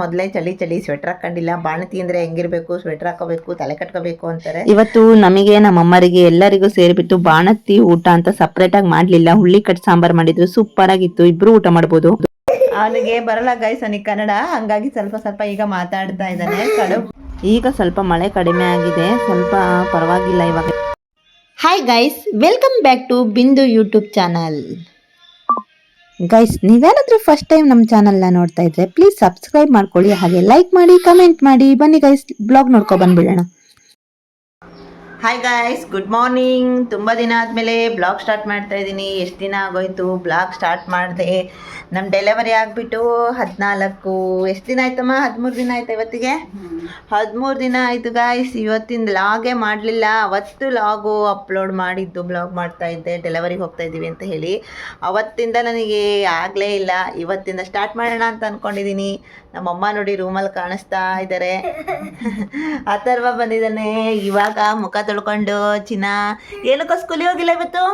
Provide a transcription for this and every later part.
ಮೊದಲೇ ಚಳಿ ಚಳಿ ಸ್ವೆಟರ್ ಹಾಕೊಂಡಿಲ್ಲ. ಬಾಣತಿ ಅಂದ್ರೆ ಹೆಂಗಿರ್ಬೇಕು, ಸ್ವೆಟರ್ ಹಾಕೋಬೇಕು, ತಲೆ ಕಟ್ಕೋಬೇಕು ಅಂತಾರೆ. ಇವತ್ತು ನಮಗೆ ನಮ್ಮಮ್ಮರಿಗೆ ಎಲ್ಲರಿಗೂ ಸೇರಿಬಿಟ್ಟು ಬಾಣತಿ ಊಟ ಅಂತ ಸಪ್ರೇಟ್ ಆಗಿ ಮಾಡ್ಲಿಲ್ಲ. ಹುಳ್ಳಿ ಕಟ್ ಸಾಂಬಾರ್ ಮಾಡಿದ್ರು, ಸೂಪರ್ ಆಗಿತ್ತು. ಇಬ್ರು ಊಟ ಮಾಡಬಹುದು. ಅವನಿಗೆ ಬರಲ್ಲ ಗೈಸ್, ಅವನಿಗೆ ಕನ್ನಡ, ಹಂಗಾಗಿ ಸ್ವಲ್ಪ ಸ್ವಲ್ಪ ಈಗ ಮಾತಾಡ್ತಾ ಇದ್ದಾನೆ. ಈಗ ಸ್ವಲ್ಪ ಮಳೆ ಕಡಿಮೆ ಆಗಿದೆ, ಸ್ವಲ್ಪ ಪರವಾಗಿಲ್ಲ ಇವಾಗ. Hi guys, welcome back to Bindu YouTube channel. Guys, ನೀವೇನಾದ್ರೂ ಫಸ್ಟ್ ಟೈಮ್ ನಮ್ಮ ಚಾನಲ್ನ ನೋಡ್ತಾ ಇದ್ರೆ ಪ್ಲೀಸ್ ಸಬ್ಸ್ಕ್ರೈಬ್ ಮಾಡ್ಕೊಳ್ಳಿ, ಹಾಗೆ ಲೈಕ್ ಮಾಡಿ, ಕಮೆಂಟ್ ಮಾಡಿ. ಬನ್ನಿ ಗೈಸ್, ಬ್ಲಾಗ್ ನೋಡ್ಕೊ ಬಂದ್ಬಿಡೋಣ. Hi guys, good morning. ತುಂಬ ದಿನ ಆದಮೇಲೆ ಬ್ಲಾಗ್ ಸ್ಟಾರ್ಟ್ ಮಾಡ್ತಾ ಇದ್ದೀನಿ. ಎಷ್ಟು ದಿನ ಆಗೋಯ್ತು ಬ್ಲಾಗ್ ಸ್ಟಾರ್ಟ್ ಮಾಡಿದೆ. ನಮ್ಮ ಡೆಲಿವರಿ ಆಗಿಬಿಟ್ಟು 14 ಎಷ್ಟು ದಿನ ಆಯ್ತಮ್ಮ? 13 ದಿನ ಆಯ್ತು. ಇವತ್ತಿಗೆ 13 ದಿನ ಆಯಿತು ಗಾಯ್ಸ್. ಇವತ್ತಿನ ಲಾಗೇ ಮಾಡಲಿಲ್ಲ. ಅವತ್ತು ಲಾಗು ಅಪ್ಲೋಡ್ ಮಾಡಿದ್ದು, ಬ್ಲಾಗ್ ಮಾಡ್ತಾಯಿದ್ದೆ ಡೆಲಿವರಿಗೆ ಹೋಗ್ತಾ ಇದ್ದೀವಿ ಅಂತ ಹೇಳಿ. ಅವತ್ತಿಂದ ನನಗೆ ಆಗಲೇ ಇಲ್ಲ. ಇವತ್ತಿಂದ ಸ್ಟಾರ್ಟ್ ಮಾಡೋಣ ಅಂತ ಅಂದ್ಕೊಂಡಿದ್ದೀನಿ. ನಮ್ಮಮ್ಮ ನೋಡಿ ರೂಮಲ್ಲಿ ಕಾಣಿಸ್ತಾ ಇದ್ದಾರೆ. ಅಥರ್ವ ಬಂದಿದ್ದಾನೆ ಇವಾಗ, ಮುಖ ತೊಳ್ಕೊಂಡು. ಚಿನ್ನ ಏನಕ್ಕೋ ಸ್ಕೂಲಿಗೆ ಹೋಗಿಲ್ಲ ಇವತ್ತು?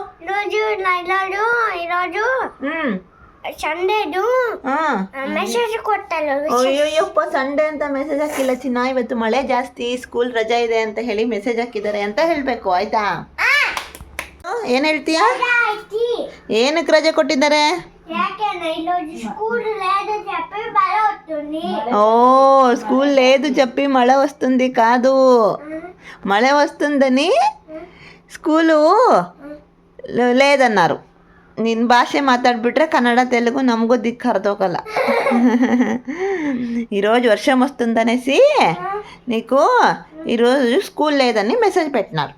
ಸಂಡೇದು ಮೆಸೇಜ್ ಕೊಟ್ಟಲ್ಲ. ಅಯ್ಯೋಯ್ಯಪ್ಪ, ಸಂಡೇ ಅಂತ ಮೆಸೇಜ್ ಹಾಕಿಲ್ಲ ಚಿನ್ನ. ಇವತ್ತು ಮಳೆ ಜಾಸ್ತಿ, ಸ್ಕೂಲ್ ರಜಾ ಇದೆ ಅಂತ ಹೇಳಿ ಮೆಸೇಜ್ ಹಾಕಿದ್ದಾರೆ ಅಂತ ಹೇಳಬೇಕು, ಆಯ್ತಾ? ಏನು ಹೇಳ್ತೀಯಾ? ಏನಕ್ಕೆ ರಜೆ ಕೊಟ್ಟಿದ್ದಾರೆ? ఓ స్కూల్ లేదు చెప్పి మಳೆ వస్తుంది కాదు, మಳೆ వస్తుందని స్కూలు లేదన్నారు. ನಿನ್ನ ಭಾಷೆ ಮಾತಾಡ್ಬಿಟ್ರೆ కన్నడ తెలుగు ನಮಗೂ ದಿಕ್ಕು ಹರಿದೋಗಲ್ಲ. ఈరోజు వర్షం వస్తుందనేసి నీకు ఈరోజు స్కూల్ లేదని ಮೆಸೇಜ್ పెట్టినారు.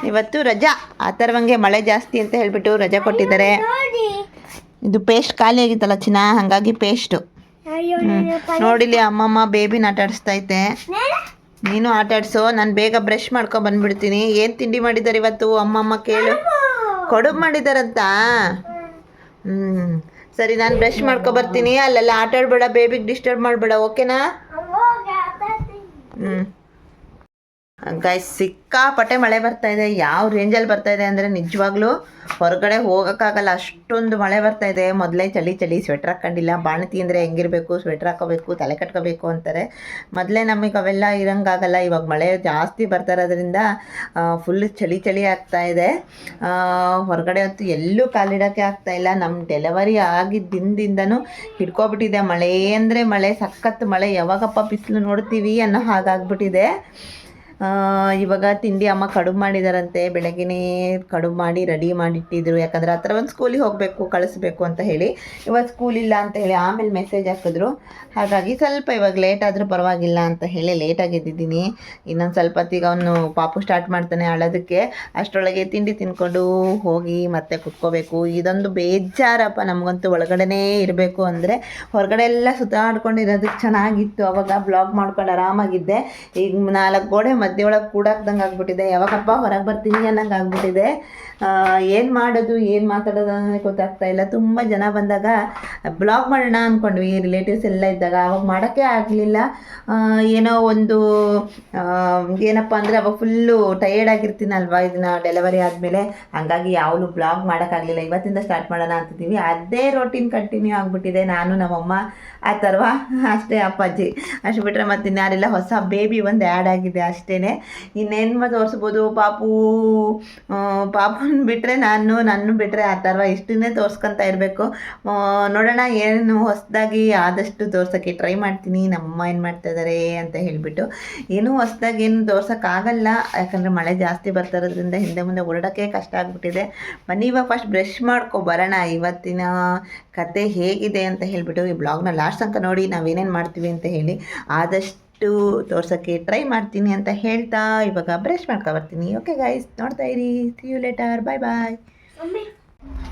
ಇವತ್ತು ರಜಾ. ಅಥರ್ವಂಗೆ ಮಳೆ ಜಾಸ್ತಿ ಅಂತ ಹೇಳ್ಬಿಟ್ಟು ರಜಾ ಕೊಟ್ಟಿದ್ದಾರೆ. ಇದು ಪೇಸ್ಟ್ ಖಾಲಿ ಆಗಿತ್ತಲ್ಲ ಚಿನ್ನ, ಹಾಗಾಗಿ ಪೇಸ್ಟು. ನೋಡಿಲಿ ಅಮ್ಮಮ್ಮ ಬೇಬಿನ ಆಟ ಆಡಿಸ್ತೈತೆ. ನೀನು ಆಟ ಆಡಿಸೋ, ನಾನು ಬೇಗ ಬ್ರಷ್ ಮಾಡ್ಕೊ ಬಂದ್ಬಿಡ್ತೀನಿ. ಏನು ತಿಂಡಿ ಮಾಡಿದ್ದಾರೆ ಇವತ್ತು ಅಮ್ಮಮ್ಮ ಕೇಳು. ಕಡುಬು ಮಾಡಿದಾರಂತ. ಸರಿ, ನಾನು ಬ್ರಷ್ ಮಾಡ್ಕೊ ಬರ್ತೀನಿ. ಅಲ್ಲೆಲ್ಲ ಆಟ ಆಡಬೇಡ, ಬೇಬಿಗೆ ಡಿಸ್ಟರ್ಬ್ ಮಾಡಬೇಡ, ಓಕೆನಾ? ಗಾಯ್ಸ್, ಸಿಕ್ಕಾಪಟ್ಟೆ ಮಳೆ ಬರ್ತಾ ಇದೆ. ಯಾವ ರೇಂಜಲ್ಲಿ ಬರ್ತಾ ಇದೆ ಅಂದರೆ ನಿಜವಾಗ್ಲೂ ಹೊರಗಡೆ ಹೋಗೋಕ್ಕಾಗಲ್ಲ, ಅಷ್ಟೊಂದು ಮಳೆ ಬರ್ತಾ ಇದೆ. ಮೊದಲೇ ಚಳಿ ಚಳಿ ಸ್ವೆಟರ್ ಹಾಕೊಂಡಿಲ್ಲ. ಬಾಣತಿ ಅಂದರೆ ಹೆಂಗಿರಬೇಕು, ಸ್ವೆಟರ್ ಹಾಕೋಬೇಕು, ತಲೆ ಕಟ್ಕೋಬೇಕು ಅಂತಾರೆ. ಮೊದಲೇ ನಮಗೆ ಅವೆಲ್ಲ ಇರೋಂಗಾಗಲ್ಲ. ಇವಾಗ ಮಳೆ ಜಾಸ್ತಿ ಬರ್ತಾ ಇರೋದ್ರಿಂದ ಫುಲ್ ಚಳಿ ಚಳಿ ಆಗ್ತಾ ಇದೆ. ಹೊರಗಡೆ ಹೊತ್ತು ಎಲ್ಲೂ ಕಾಲಿಡೋಕ್ಕೆ ಆಗ್ತಾಯಿಲ್ಲ. ನಮ್ಮ ಡೆಲಿವರಿ ಆಗಿದ್ದ ದಿನದಿಂದನೂ ಹಿಡ್ಕೊಬಿಟ್ಟಿದೆ ಮಳೆ ಅಂದರೆ ಮಳೆ, ಸಖತ್ ಮಳೆ. ಯಾವಾಗಪ್ಪ ಬಿಸಿಲು ನೋಡ್ತೀವಿ ಅನ್ನೋ ಹಾಗಾಗ್ಬಿಟ್ಟಿದೆ. ಇವಾಗ ತಿಂಡಿ ಅಮ್ಮ ಕಡುಬು ಮಾಡಿದಾರಂತೆ. ಬೆಳಗ್ಗೆನೇ ಕಡುಬು ಮಾಡಿ ರೆಡಿ ಮಾಡಿಟ್ಟಿದ್ರು. ಯಾಕಂದರೆ ಆ ಥರ ಒಂದು ಸ್ಕೂಲಿಗೆ ಹೋಗಬೇಕು, ಕಳಿಸ್ಬೇಕು ಅಂತ ಹೇಳಿ. ಇವತ್ತು ಸ್ಕೂಲ್ ಇಲ್ಲ ಅಂತ ಹೇಳಿ ಆಮೇಲೆ ಮೆಸೇಜ್ ಹಾಕಿದ್ರು. ಹಾಗಾಗಿ ಸ್ವಲ್ಪ ಇವಾಗ ಲೇಟ್ ಆದರೂ ಪರವಾಗಿಲ್ಲ ಅಂತ ಹೇಳಿ ಲೇಟಾಗಿ ಎದ್ದಿದ್ದೀನಿ. ಇನ್ನೊಂದು ಸ್ವಲ್ಪ ಹೊತ್ತಿಗೆ ಅವನು ಪಾಪು ಸ್ಟಾರ್ಟ್ ಮಾಡ್ತಾನೆ ಅಳೋದಕ್ಕೆ. ಅಷ್ಟರೊಳಗೆ ತಿಂಡಿ ತಿನ್ಕೊಂಡು ಹೋಗಿ ಮತ್ತೆ ಕುತ್ಕೋಬೇಕು. ಇದೊಂದು ಬೇಜಾರಪ್ಪ ನಮಗಂತೂ. ಒಳಗಡೆನೇ ಇರಬೇಕು ಅಂದರೆ ಹೊರಗಡೆ ಎಲ್ಲ ಸುತ್ತಾಡ್ಕೊಂಡಿರೋದಕ್ಕೆ ಚೆನ್ನಾಗಿತ್ತು. ಅವಾಗ ಬ್ಲಾಗ್ ಮಾಡ್ಕೊಂಡು ಆರಾಮಾಗಿದ್ದೆ. ಈಗ 4 ಗೋಡೆ ಮಧ್ಯೆ ಒಳಗೆ ಕೂಡಾಕ್ದಂಗೆ ಆಗ್ಬಿಟ್ಟಿದೆ. ಯಾವಾಗಪ್ಪ ಹೊರಗೆ ಬರ್ತೀನಿ ಅನ್ನಂಗೆ ಆಗ್ಬಿಟ್ಟಿದೆ. ಏನು ಮಾಡೋದು, ಏನು ಮಾತಾಡೋದು ಅನ್ನೋದೇ ಗೊತ್ತಾಗ್ತಾ ಇಲ್ಲ. ತುಂಬ ಜನ ಬಂದಾಗ ಬ್ಲಾಗ್ ಮಾಡೋಣ ಅಂದ್ಕೊಂಡ್ವಿ, ರಿಲೇಟಿವ್ಸ್ ಎಲ್ಲ ಇದ್ದಾಗ. ಅವಾಗ ಮಾಡೋಕ್ಕೆ ಆಗಲಿಲ್ಲ. ಏನೋ ಒಂದು ಏನಪ್ಪ ಅಂದರೆ ಅವಾಗ ಫುಲ್ಲು ಟಯರ್ಡ್ ಆಗಿರ್ತೀನಲ್ವ ಇದನ್ನ ಡೆಲಿವರಿ ಆದಮೇಲೆ. ಹಾಗಾಗಿ ಯಾವಾಗಲೂ ಬ್ಲಾಗ್ ಮಾಡೋಕ್ಕಾಗಲಿಲ್ಲ. ಇವತ್ತಿಂದ ಸ್ಟಾರ್ಟ್ ಮಾಡೋಣ ಅಂತಿದ್ದೀವಿ. ಅದೇ ರೋಟೀನ್ ಕಂಟಿನ್ಯೂ ಆಗಿಬಿಟ್ಟಿದೆ. ನಾನು ನಮ್ಮಮ್ಮ ಅಥರ್ವ ಅಷ್ಟೇ, ಅಪ್ಪಾಜಿ ಅಷ್ಟು ಬಿಟ್ಟರೆ ಮತ್ತೆ ಇನ್ಯಾರಿಲ್ಲ. ಹೊಸ ಬೇಬಿ ಒಂದು ಆ್ಯಡ್ ಆಗಿದೆ ಅಷ್ಟೇ. ಇನ್ನೇನು ತೋರಿಸ್ಬೋದು. ಪಾಪುನ ಬಿಟ್ಟರೆ ನನ್ನ ಬಿಟ್ಟರೆ ಅಥರ್ವ ಇಷ್ಟನ್ನೇ ತೋರಿಸ್ಕೊತಾ ಇರಬೇಕು. ನೋಡೋಣ ಏನು ಹೊಸದಾಗಿ ಆದಷ್ಟು ತೋರ್ಸೋಕ್ಕೆ ಟ್ರೈ ಮಾಡ್ತೀನಿ. ನಮ್ಮಮ್ಮ ಏನು ಮಾಡ್ತಾ ಇದ್ದಾರೆ ಅಂತ ಹೇಳಿಬಿಟ್ಟು. ಏನೂ ಹೊಸದಾಗಿ ಏನು ತೋರ್ಸೋಕ್ಕಾಗಲ್ಲ, ಯಾಕಂದರೆ ಮಳೆ ಜಾಸ್ತಿ ಬರ್ತಾ ಇರೋದ್ರಿಂದ ಹಿಂದೆ ಮುಂದೆ ಓಡಾಡೋಕ್ಕೆ ಕಷ್ಟ ಆಗಿಬಿಟ್ಟಿದೆ. ಬನ್ನಿ ಇವಾಗ ಫಸ್ಟ್ ಬ್ರಷ್ ಮಾಡ್ಕೊ ಬರೋಣ. ಇವತ್ತಿನ ಕತೆ ಹೇಗಿದೆ ಅಂತ ಹೇಳಿಬಿಟ್ಟು ಈ ಬ್ಲಾಗ್ನ ಲಾಸ್ಟ್ ತನಕ ನೋಡಿ ನಾವೇನೇನು ಮಾಡ್ತೀವಿ ಅಂತ ಹೇಳಿ ಆದಷ್ಟು ತೋರ್ಸೋಕ್ಕೆ ಟ್ರೈ ಮಾಡ್ತೀನಿ ಅಂತ ಹೇಳ್ತಾ ಇವಾಗ ಬ್ರಷ್ ಮಾಡ್ಕೊ ಬರ್ತೀನಿ. ಓಕೆ ಗೈಸ್, ನೋಡ್ತಾ ಇರಿ. ಸಿ ಯು ಲೇಟರ್, ಬಾಯ್ ಬಾಯ್.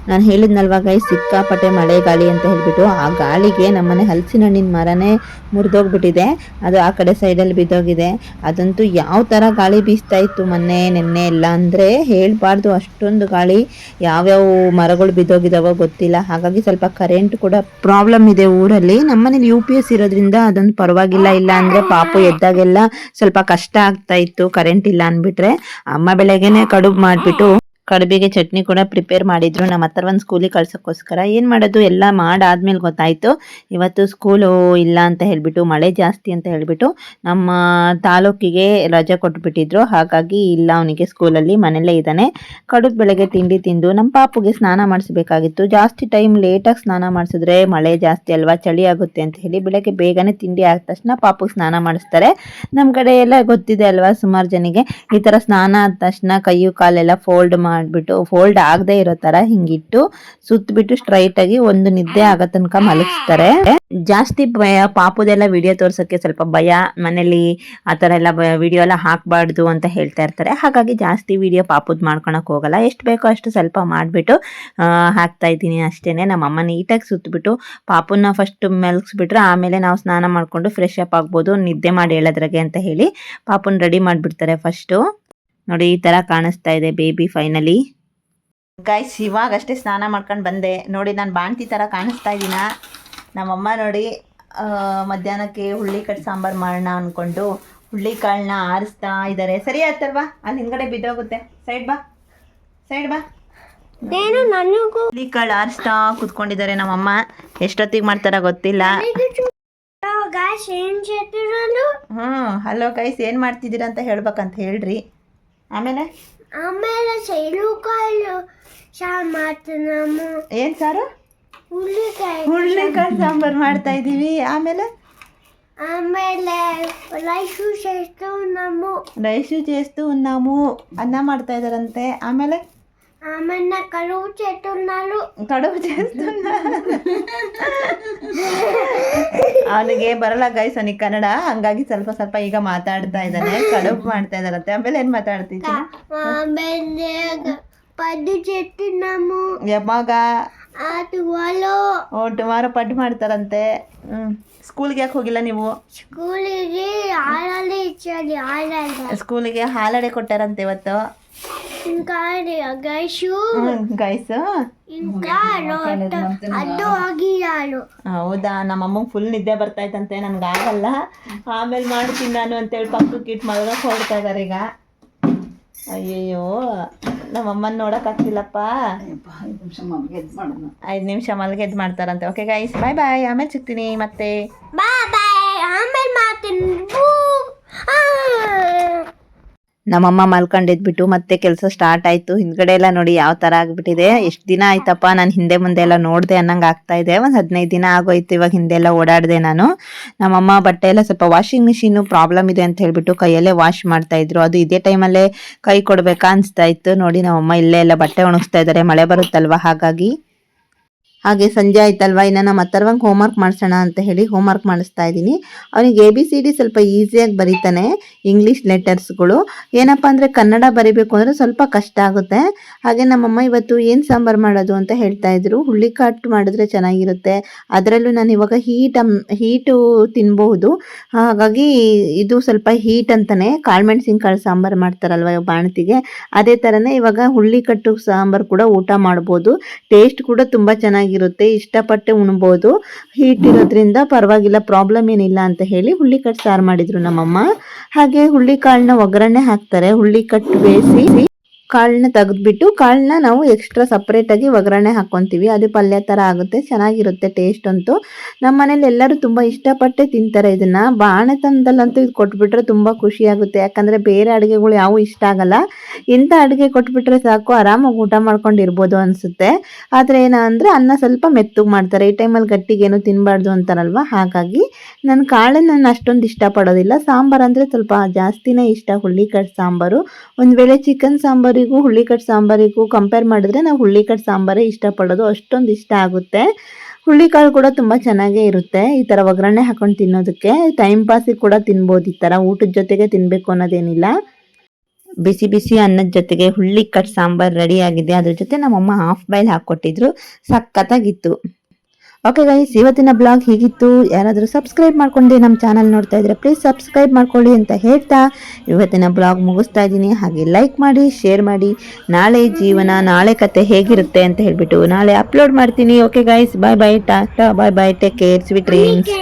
ನಾನು ಹೇಳಿದ್ನಲ್ವ ಗೈಸ್, ಸಿಕ್ಕಾಪಟ್ಟೆ ಮಳೆ ಗಾಳಿ ಅಂತ ಹೇಳ್ಬಿಟ್ಟು. ಆ ಗಾಳಿಗೆ ನಮ್ಮನೆ ಹಲಸಿನ ಹಣ್ಣಿನ ಮರನೇ ಮುರಿದೋಗ್ಬಿಟ್ಟಿದೆ. ಅದು ಆ ಕಡೆ ಸೈಡಲ್ಲಿ ಬಿದ್ದೋಗಿದೆ. ಅದಂತೂ ಯಾವ ಥರ ಗಾಳಿ ಬೀಸ್ತಾ ಇತ್ತು ನೆನ್ನೆ ಎಲ್ಲ ಅಂದರೆ ಹೇಳಬಾರ್ದು. ಅಷ್ಟೊಂದು ಗಾಳಿ. ಯಾವ್ಯಾವ ಮರಗಳು ಬಿದ್ದೋಗಿದಾವೋ ಗೊತ್ತಿಲ್ಲ. ಹಾಗಾಗಿ ಸ್ವಲ್ಪ ಕರೆಂಟ್ ಕೂಡ ಪ್ರಾಬ್ಲಮ್ ಇದೆ ಊರಲ್ಲಿ. ನಮ್ಮನೇಲಿ UPS ಇರೋದ್ರಿಂದ ಅದೊಂದು ಪರವಾಗಿಲ್ಲ. ಇಲ್ಲ ಅಂದರೆ ಪಾಪು ಎದ್ದಾಗೆಲ್ಲ ಸ್ವಲ್ಪ ಕಷ್ಟ ಆಗ್ತಾ ಇತ್ತು ಕರೆಂಟ್ ಇಲ್ಲ ಅಂದ್ಬಿಟ್ರೆ. ಅಮ್ಮ ಬೆಳಗ್ಗೆನೆ ಕಡುಬು ಮಾಡಿಬಿಟ್ಟು ಕಡುಬಿಗೆ ಚಟ್ನಿ ಕೂಡ ಪ್ರಿಪೇರ್ ಮಾಡಿದ್ರು ನಮ್ಮ ಹತ್ರ ಸ್ಕೂಲಿಗೆ ಕಳ್ಸೋಕ್ಕೋಸ್ಕರ. ಏನು ಮಾಡೋದು, ಎಲ್ಲ ಮಾಡಾದ್ಮೇಲೆ ಗೊತ್ತಾಯಿತು ಇವತ್ತು ಸ್ಕೂಲು ಇಲ್ಲ ಅಂತ ಹೇಳಿಬಿಟ್ಟು, ಮಳೆ ಜಾಸ್ತಿ ಅಂತ ಹೇಳಿಬಿಟ್ಟು ನಮ್ಮ ತಾಲೂಕಿಗೆ ರಜೆ ಕೊಟ್ಬಿಟ್ಟಿದ್ರು. ಹಾಗಾಗಿ ಇಲ್ಲ ಅವನಿಗೆ ಸ್ಕೂಲಲ್ಲಿ, ಮನೆಯಲ್ಲೇ ಇದ್ದಾನೆ. ಕಡುಬು ಬೆಳಗ್ಗೆ ತಿಂಡಿ ತಿಂದು ನಮ್ಮ ಪಾಪುಗೆ ಸ್ನಾನ ಮಾಡಿಸ್ಬೇಕಾಗಿತ್ತು. ಜಾಸ್ತಿ ಟೈಮ್ ಲೇಟಾಗಿ ಸ್ನಾನ ಮಾಡಿಸಿದ್ರೆ ಮಳೆ ಜಾಸ್ತಿ ಅಲ್ವಾ, ಚಳಿ ಆಗುತ್ತೆ ಅಂತ ಹೇಳಿ ಬೆಳಗ್ಗೆ ಬೇಗನೆ ತಿಂಡಿ ಆದ ತಕ್ಷಣ ಪಾಪುಗೆ ಸ್ನಾನ ಮಾಡಿಸ್ತಾರೆ. ನಮ್ಮ ಕಡೆ ಎಲ್ಲ ಗೊತ್ತಿದೆ ಅಲ್ವಾ, ಸುಮಾರು ಜನಿಗೆ ಈ ಥರ ಸ್ನಾನ ಆದ ತಕ್ಷಣ ಕೈಯು ಕಾಲೆಲ್ಲ ಫೋಲ್ಡ್ ಮಾಡಿಬಿಟ್ಟು, ಫೋಲ್ಡ್ ಆಗದೆ ಇರೋ ಥರ ಹಿಂಗಿಟ್ಟು ಸುತ್ತಬಿಟ್ಟು ಸ್ಟ್ರೈಟಾಗಿ ಒಂದು ನಿದ್ದೆ ಆಗೋ ತನಕ ಮಲಗಿಸ್ತಾರೆ. ಜಾಸ್ತಿ ಭಯ, ಪಾಪುದೆಲ್ಲ ವಿಡಿಯೋ ತೋರ್ಸೋಕ್ಕೆ ಸ್ವಲ್ಪ ಭಯ, ಮನೇಲಿ ಆ ಥರ ಎಲ್ಲ ವಿಡಿಯೋ ಎಲ್ಲ ಹಾಕಬಾರ್ದು ಅಂತ ಹೇಳ್ತಾ ಇರ್ತಾರೆ. ಹಾಗಾಗಿ ಜಾಸ್ತಿ ವಿಡಿಯೋ ಪಾಪುದ್ ಮಾಡ್ಕೊಳಕ್ಕೆ ಹೋಗಲ್ಲ. ಎಷ್ಟು ಬೇಕೋ ಅಷ್ಟು ಸ್ವಲ್ಪ ಮಾಡಿಬಿಟ್ಟು ಹಾಕ್ತಾ ಇದ್ದೀನಿ ಅಷ್ಟೇ. ನಮ್ಮಮ್ಮ ನೀಟಾಗಿ ಸುತ್ತಬಿಟ್ಟು ಪಾಪುನ ಫಸ್ಟ್ ಮಲಗಿಸ್ಬಿಟ್ರೆ ಆಮೇಲೆ ನಾವು ಸ್ನಾನ ಮಾಡಿಕೊಂಡು ಫ್ರೆಶ್ ಅಪ್ ಆಗ್ಬೋದು, ನಿದ್ದೆ ಮಾಡಿ ಹೇಳೋದ್ರಾಗೆ ಅಂತ ಹೇಳಿ ಪಾಪುನ ರೆಡಿ ಮಾಡಿಬಿಡ್ತಾರೆ ಫಸ್ಟು. ನೋಡಿ ಈ ಥರ ಕಾಣಿಸ್ತಾ ಇದೆ ಬೇಬಿ ಫೈನಲಿ. ಗೈಸ್ ಇವಾಗಷ್ಟೇ ಸ್ನಾನ ಮಾಡ್ಕೊಂಡು ಬಂದೆ. ನೋಡಿ ನಾನು ಬಾಣ್ತಿ ಥರ ಕಾಣಿಸ್ತಾ ಇದ್ದೀನ. ನಮ್ಮಮ್ಮ ನೋಡಿ ಮಧ್ಯಾಹ್ನಕ್ಕೆ ಹುಳ್ಳಿಕಾಳು ಸಾಂಬಾರು ಮಾಡೋಣ ಅಂದ್ಕೊಂಡು ಹುಳ್ಳಿಕಾಳನ್ನ ಆರಿಸ್ತಾ ಇದ್ದಾರೆ. ಸರಿ ಆಯ್ತಲ್ವಾ, ಅಲ್ಲಿ ಹಿಂದ್ಗಡೆ ಬಿದ್ದೋಗುತ್ತೆ. ಸೈಡ್ ಬಾ. ಏನು ನನಗೂ ಹುಳ್ಳಿಕಾಳು ಆರಿಸ್ತಾ ಕೂತ್ಕೊಂಡಿದ್ದಾರೆ ನಮ್ಮಮ್ಮ. ಎಷ್ಟೊತ್ತಿಗೆ ಮಾಡ್ತಾರ ಗೊತ್ತಿಲ್ಲ. ಗಾಯ್ಸ್ ಏನ್ చేస్తున్నారు? ಹಲೋ ಗೈಸ್, ಏನು ಮಾಡ್ತಿದ್ದೀರಾ ಅಂತ ಹೇಳ್ಬೇಕಂತ ಹೇಳ್ರಿ. ಆಮೇಲೆ ಸೇಲುಕಾಳು ಸಾರು ಮಾಡ್ತೀನಮ್ಮ. ಏನು ಸಾರು? ಹುಳ್ಳಿಕಾಳು ಸಾಂಬಾರು ಮಾಡ್ತಾ ಇದ್ದೀವಿ. ಆಮೇಲೆ ರೈಸು చేస్తూ ఉన్నాము ಅನ್ನ ಮಾಡ್ತಾ ಇದ್ದಾರಂತೆ. ಆಮೇಲೆ కడుపు చేస్తున్నారు. ಅವನಿಗೆ ಬರಲ್ಲ ಗೈಸ್, ಅವನಿಗೆ ಕನ್ನಡ, ಹಂಗಾಗಿ ಸ್ವಲ್ಪ ಸ್ವಲ್ಪ ಈಗ ಮಾತಾಡ್ತಾ ಇದ್ದಾನೆ. ಕಡುಬು ಮಾಡ್ತಾ ಇದ್ದಾರಂತೆ. ಆಮೇಲೆ ಏನ್ ಮಾತಾಡ್ತಿದ್ದ? ಆಮೇಲೆ ಪಡ್ಡು చేస్తున్నాము. ಯಾವಾಗ? ಟುಮಾರೋ ಪಡ್ಡು ಮಾಡ್ತಾರಂತೆ. ಸ್ಕೂಲ್ಗೆ ಯಾಕೆ ಹೋಗಿಲ್ಲ ನೀವು? ಸ್ಕೂಲಿಗೆ ಸ್ಕೂಲಿಗೆ ಹಾಲಡೆ ಕೊಟ್ಟಾರಂತೆ ಇವತ್ತು. ఇంకా గైసు ఇంకా ಅದು ಆಗಿಯಾಳು. ಹೌದಾ? ನಮ್ಮಮ್ಮಗೆ ಫುಲ್ ನಿದ್ದೆ ಬರ್ತಾ ಇತ್ತಂತೆ. ನನ್ಗಾಗಲ್ಲ, ಆಮೇಲೆ ಮಾಡ್ತೀನಿ ನಾನು ಅಂತೇಳಿ ಪಕ್ಕಕ್ಕೆ ಇಟ್ಟು ಮಲ್ಗಕ್ಕೆ ಹೊರಡ್ತಾ ಇದ್ದಾರೆ ಈಗ. ಅಯ್ಯಯ್ಯೋ, ನಮ್ಮಮ್ಮನ ನೋಡೋಕ್ಕಾಗ್ತಿಲ್ಲಪ್ಪ. 5 ನಿಮಿಷ ಮಲ್ಗೆದ್ದು ಮಾಡ್ತಾರಂತೆ. ಓಕೆ ಗೈಸ್, ಬಾಯ್ ಬಾಯ್. ಆಮೇಲೆ ಸಿಗ್ತೀನಿ ಮತ್ತೆ. ಬಾಯ್ ಆಮೇಲೆ ಮಾಡ್ತೀನಿ. ನಮ್ಮಮ್ಮ ಮಲ್ಕೊಂಡಿದ್ಬಿಟ್ಟು ಮತ್ತೆ ಕೆಲಸ ಸ್ಟಾರ್ಟ್ ಆಯಿತು. ಹಿಂದ್ಗಡೆ ಎಲ್ಲ ನೋಡಿ ಯಾವ ಥರ ಆಗಿಬಿಟ್ಟಿದೆ. ಎಷ್ಟು ದಿನ ಆಯ್ತಪ್ಪ ನಾನು ಹಿಂದೆ ಮುಂದೆ ಎಲ್ಲ ನೋಡಿದೆ ಅನ್ನಂಗೆ ಆಗ್ತಾ ಇದೆ. ಒಂದು 15 ದಿನ ಆಗೋಯ್ತು ಇವಾಗ ಹಿಂದೆ ಎಲ್ಲ ಓಡಾಡಿದೆ ನಾನು. ನಮ್ಮಮ್ಮ ಬಟ್ಟೆ ಎಲ್ಲ ಸ್ವಲ್ಪ ವಾಷಿಂಗ್ ಮಿಷಿನು ಪ್ರಾಬ್ಲಮ್ ಇದೆ ಅಂತ ಹೇಳ್ಬಿಟ್ಟು ಕೈಯಲ್ಲೇ ವಾಶ್ ಮಾಡ್ತಾ ಇದ್ರು. ಅದು ಇದೇ ಟೈಮಲ್ಲೇ ಕೈ ಕೊಡಬೇಕಾ ಅನಿಸ್ತಾ ಇತ್ತು. ನೋಡಿ ನಮ್ಮಮ್ಮ ಇಲ್ಲೇ ಎಲ್ಲ ಬಟ್ಟೆ ಒಣಗಿಸ್ತಾ ಇದ್ದಾರೆ, ಮಳೆ ಬರುತ್ತಲ್ವ ಹಾಗಾಗಿ. ಹಾಗೆ ಸಂಜೆ ಆಯ್ತಲ್ವ, ಇನ್ನು ನಮ್ಮ ಅಥರ್ವಂಗೆ ಹೋಮ್ವರ್ಕ್ ಮಾಡಿಸೋಣ ಅಂತ ಹೇಳಿ ಹೋಮ್ವರ್ಕ್ ಮಾಡಿಸ್ತಾ ಇದ್ದೀನಿ. ಅವನಿಗೆ ABCD ಸ್ವಲ್ಪ ಈಸಿಯಾಗಿ ಬರೀತಾನೆ, ಇಂಗ್ಲೀಷ್ ಲೆಟರ್ಸ್ಗಳು. ಏನಪ್ಪ ಅಂದರೆ ಕನ್ನಡ ಬರೀಬೇಕು ಅಂದರೆ ಸ್ವಲ್ಪ ಕಷ್ಟ ಆಗುತ್ತೆ. ಹಾಗೆ ನಮ್ಮಮ್ಮ ಇವತ್ತು ಏನು ಸಾಂಬಾರು ಮಾಡೋದು ಅಂತ ಹೇಳ್ತಾ ಇದ್ರು. ಹುಳ್ಳಿ ಕಟ್ ಮಾಡಿದ್ರೆ ಚೆನ್ನಾಗಿರುತ್ತೆ, ಅದರಲ್ಲೂ ನಾನು ಇವಾಗ ಹೀಟು ತಿನ್ಬಹುದು, ಹಾಗಾಗಿ ಇದು ಸ್ವಲ್ಪ ಹೀಟ್ ಅಂತಲೇ ಕಾಳು ಸಾಂಬಾರು ಮಾಡ್ತಾರಲ್ವ ಬಾಣತಿಗೆ, ಅದೇ ಥರನೇ ಇವಾಗ ಹುಳ್ಳಿ ಕಟ್ಟು ಸಾಂಬಾರು ಕೂಡ ಊಟ ಮಾಡ್ಬೋದು. ಟೇಸ್ಟ್ ಕೂಡ ತುಂಬ ಚೆನ್ನಾಗಿರುತ್ತೆ, ಇಷ್ಟಪಟ್ಟೆ ಉಣ್ಬೋದು. ಹೀಟ್ ಇರೋದ್ರಿಂದ ಪರವಾಗಿಲ್ಲ, ಪ್ರಾಬ್ಲಮ್ ಏನಿಲ್ಲ ಅಂತ ಹೇಳಿ ಹುಳ್ಳಿ ಕಟ್ಟು ಸಾರು ಮಾಡಿದ್ರು ನಮ್ಮಮ್ಮ. ಹಾಗೆ ಹುಳ್ಳಿ ಕಾಳನ್ನ ಒಗ್ಗರಣೆ ಹಾಕ್ತಾರೆ. ಹುಳ್ಳಿ ಕಟ್ಟು ಬೇಯಿಸಿ ಕಾಳನ್ನ ತೆಗೆದ್ಬಿಟ್ಟು ಕಾಳನ್ನ ನಾವು ಎಕ್ಸ್ಟ್ರಾ ಸಪ್ರೇಟಾಗಿ ಒಗ್ಗರಣೆ ಹಾಕ್ಕೊತೀವಿ. ಅದು ಪಲ್ಯ ಥರ ಆಗುತ್ತೆ, ಚೆನ್ನಾಗಿರುತ್ತೆ ಟೇಸ್ಟ್ ಅಂತೂ. ನಮ್ಮ ಮನೇಲಿ ಎಲ್ಲರೂ ತುಂಬ ಇಷ್ಟಪಟ್ಟೆ ತಿಂತಾರೆ ಇದನ್ನು. ಬಾಣತನದಲ್ಲಂತೂ ಇದು ಕೊಟ್ಬಿಟ್ರೆ ತುಂಬ ಖುಷಿಯಾಗುತ್ತೆ, ಯಾಕಂದರೆ ಬೇರೆ ಅಡುಗೆಗಳು ಯಾವೂ ಇಷ್ಟ ಆಗಲ್ಲ. ಇಂಥ ಅಡುಗೆ ಕೊಟ್ಬಿಟ್ರೆ ಸಾಕು, ಆರಾಮಾಗಿ ಊಟ ಮಾಡ್ಕೊಂಡು ಇರ್ಬೋದು ಅನಿಸುತ್ತೆ. ಆದರೆ ಏನಂದರೆ ಅನ್ನ ಸ್ವಲ್ಪ ಮೆತ್ತಗೆ ಮಾಡ್ತಾರೆ, ಈ ಟೈಮಲ್ಲಿ ಗಟ್ಟಿಗೇನು ತಿನ್ನಬಾರ್ದು ಅಂತಾರಲ್ವ, ಹಾಗಾಗಿ ನಾನು ಕಾಳನ್ನು ಅಷ್ಟೊಂದು ಇಷ್ಟಪಡೋದಿಲ್ಲ. ಸಾಂಬಾರು ಅಂದರೆ ಸ್ವಲ್ಪ ಜಾಸ್ತಿನೇ ಇಷ್ಟ, ಹುಳ್ಳಿಕಾಳು ಸಾಂಬಾರು. ಒಂದು ವೇಳೆ ಚಿಕನ್ ಸಾಂಬಾರಿಗೂ ಹುಳ್ಳಿಕಾಳು ಸಾಂಬಾರಿಗೂ ಕಂಪೇರ್ ಮಾಡಿದ್ರೆ ನಾವು ಹುಳ್ಳಿಕಾಳು ಸಾಂಬಾರೇ ಇಷ್ಟಪಡೋದು, ಅಷ್ಟೊಂದು ಇಷ್ಟ ಆಗುತ್ತೆ. ಹುಳ್ಳಿಕಾಳು ಕೂಡ ತುಂಬ ಚೆನ್ನಾಗೇ ಇರುತ್ತೆ ಈ ಥರ ಒಗ್ಗರಣೆ ಹಾಕೊಂಡು ತಿನ್ನೋದಕ್ಕೆ. ಟೈಮ್ ಪಾಸಿಗೆ ಕೂಡ ತಿನ್ಬೋದು, ಈ ಥರ ಊಟದ ಜೊತೆಗೆ ತಿನ್ನಬೇಕು ಅನ್ನೋದೇನಿಲ್ಲ. ಬಿಸಿ ಬಿಸಿ ಅನ್ನದ ಜೊತೆಗೆ ಹುಳ್ಳಿಕಾಳು ಸಾಂಬಾರು ರೆಡಿ ಆಗಿದೆ. ಅದ್ರ ಜೊತೆ ನಮ್ಮಮ್ಮ ಹಾಫ್ ಬಾಯ್ಲ್ ಹಾಕ್ಕೊಟ್ಟಿದ್ರು, ಸಖತ್ತಾಗಿತ್ತು. ಓಕೆ ಗೈಸ್, ಇವತ್ತಿನ ಬ್ಲಾಗ್ ಹೀಗಿತ್ತು. ಯಾರಾದರೂ ಸಬ್ಸ್ಕ್ರೈಬ್ ಮಾಡ್ಕೊಂಡು ನಮ್ಮ ಚಾನಲ್ ನೋಡ್ತಾ ಇದ್ರೆ ಪ್ಲೀಸ್ ಸಬ್ಸ್ಕ್ರೈಬ್ ಮಾಡ್ಕೊಳ್ಳಿ ಅಂತ ಹೇಳ್ತಾ ಇವತ್ತಿನ ಬ್ಲಾಗ್ ಮುಗಿಸ್ತಾ ಇದ್ದೀನಿ. ಹಾಗೆ ಲೈಕ್ ಮಾಡಿ, ಶೇರ್ ಮಾಡಿ. ನಾಳೆ ಜೀವನ, ನಾಳೆ ಕತೆ ಹೇಗಿರುತ್ತೆ ಅಂತ ಹೇಳ್ಬಿಟ್ಟು ನಾಳೆ ಅಪ್ಲೋಡ್ ಮಾಡ್ತೀನಿ. ಓಕೆ ಗೈಸ್, ಬಾಯ್ ಬಾಯ್, ಟಾಟಾ, ಬಾಯ್ ಬಾಯ್, ಟೇಕ್ ಕೇರ್, ಸ್ವೀಟ್ ಡ್ರೀಮ್ಸ್.